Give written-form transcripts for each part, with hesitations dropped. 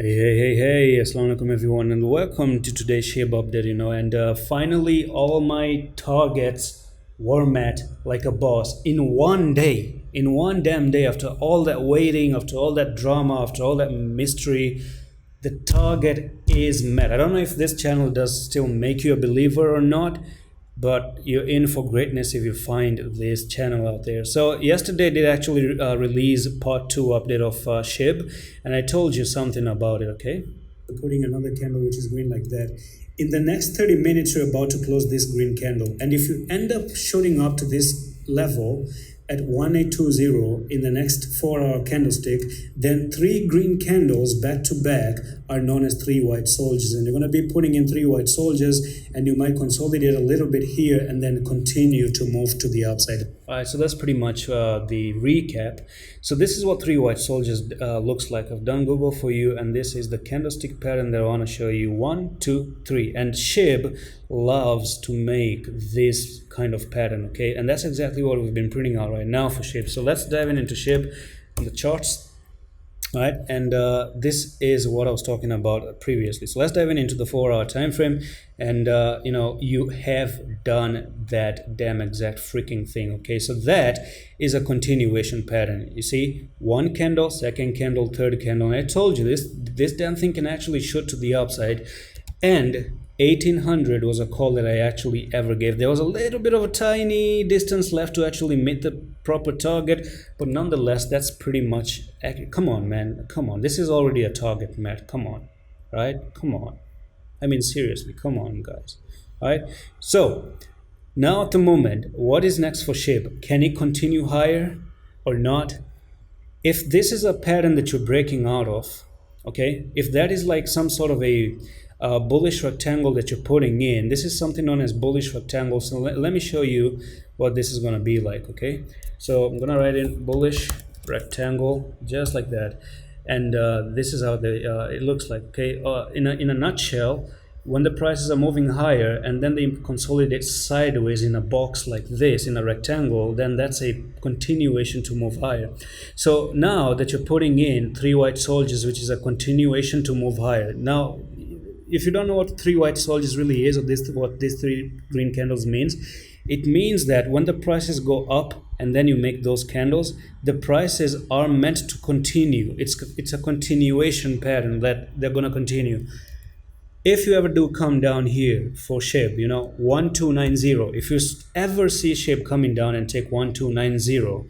Hey, assalamu alaikum everyone, and welcome to today's SHIB update. And finally all my targets were met like a boss in one day, in one damn day. After all that waiting, after all that drama, after all that mystery, the target is met. I don't know if this channel does still make you a believer or not, but you're in for greatness if you find this channel out there. So yesterday did actually release part 2 update of SHIB, and I told you something about it. Okay, putting another candle which is green like that. In the next 30 minutes you're about to close this green candle, and if you end up shooting up to this level at 1820 in the next 4-hour candlestick, then 3 green candles back to back are known as 3 white soldiers, and you're going to be putting in 3 white soldiers, and you might consolidate a little bit here and then continue to move to the upside. All right, so that's pretty much the recap. So this is what 3 white soldiers looks like. I've done Google for you, and this is the candlestick pattern that I want to show you. 1, 2, 3, and SHIB loves to make this kind of pattern. Okay, and that's exactly what we've been printing out right now for SHIB. So let's dive into SHIB on the charts. All right, and this is what I was talking about previously. So let's dive into the 4-hour time frame, and you have done that damn exact freaking thing. Okay, so that is a continuation pattern. You see, 1 candle, 2nd candle, 3rd candle, and I told you this damn thing can actually shoot to the upside. And 1800 was a call that I actually ever gave. There was a little bit of a tiny distance left to actually meet the proper target, but nonetheless, that's pretty much accurate. Come on, man, come on. This is already a target, Matt. Come on, right? Come on. I mean, seriously, come on, guys. All right. So now at the moment, what is next for SHIB? Can it continue higher or not? If this is a pattern that you're breaking out of, okay, if that is like some sort of a bullish rectangle that you're putting in, this is something known as bullish rectangle. So let me show you what this is going to be like. Okay, so I'm going to write in bullish rectangle just like that, and this is how it looks like. Okay, in a nutshell, when the prices are moving higher and then they consolidate sideways in a box like this, in a rectangle, then that's a continuation to move higher. So now that you're putting in 3 white soldiers, which is a continuation to move higher. Now, if you don't know what 3 white soldiers really is, or what these 3 green candles means, it means that when the prices go up and then you make those candles, the prices are meant to continue. It's a continuation pattern that they're going to continue. If you ever do come down here for SHIB, 1290, if you ever see SHIB coming down and take 1290,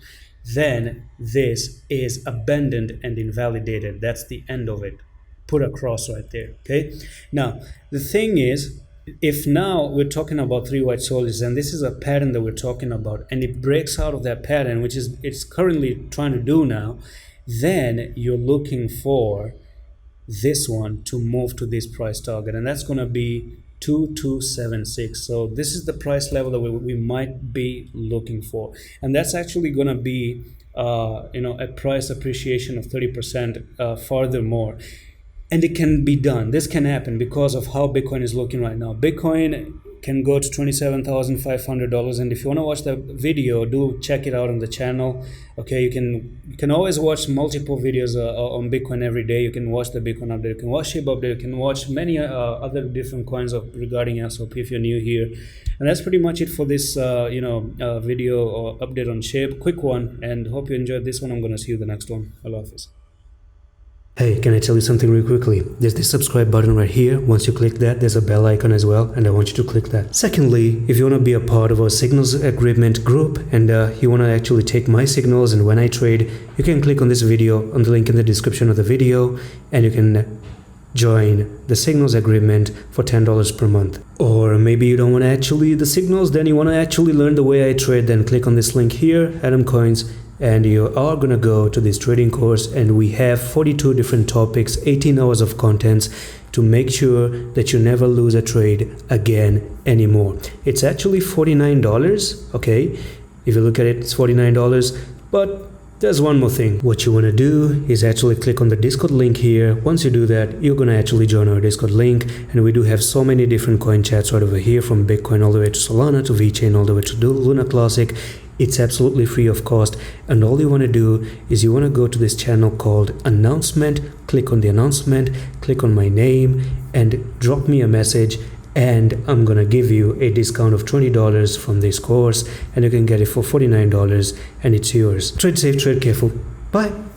then this is abandoned and invalidated. That's the end of it. Put a cross right there. Okay, now the thing is, if now we're talking about 3 white soldiers, and this is a pattern that we're talking about, and it breaks out of that pattern, which is it's currently trying to do now, then you're looking for this one to move to this price target, and that's going to be 2276. So this is the price level that we might be looking for, and that's actually going to be a price appreciation of 30% furthermore. And it can be done. This can happen because of how Bitcoin is looking right now. Bitcoin can go to $27,500, and if you want to watch the video, do check it out on the channel. Okay, you can always watch multiple videos on Bitcoin every day. You can watch the Bitcoin update, you can watch SHIB update, you can watch many other different coins regarding SOP if you're new here. And that's pretty much it for this video or update on SHIB. Quick one, and hope you enjoyed this one. I'm going to see you the next one. Allah Hafiz. Hey, can I tell you something real quickly? There's this subscribe button right here. Once you click that, there's a bell icon as well, and I want you to click that. Secondly, if you want to be a part of our signals agreement group, and you want to actually take my signals and when I trade, you can click on this video, on the link in the description of the video, and you can join the signals agreement for $10 per month. Or maybe you don't want to actually the signals, then you want to actually learn the way I trade, then click on this link here, Atom Coins, and you are going to go to this trading course, and we have 42 different topics, 18 hours of contents to make sure that you never lose a trade again anymore. It's actually $49, okay? If you look at it, it's $49, but there's one more thing. What you want to do is actually click on the Discord link here. Once you do that, you're going to actually join our Discord link, and we do have so many different coin chats right over here, from Bitcoin all the way to Solana to VeChain all the way to Luna Classic. It's absolutely free of cost, and all you want to do is you want to go to this channel called announcement, click on the announcement, click on my name and drop me a message, and I'm gonna give you a discount of $20 from this course, and you can get it for $49 and it's yours. Trade safe, trade careful. Bye.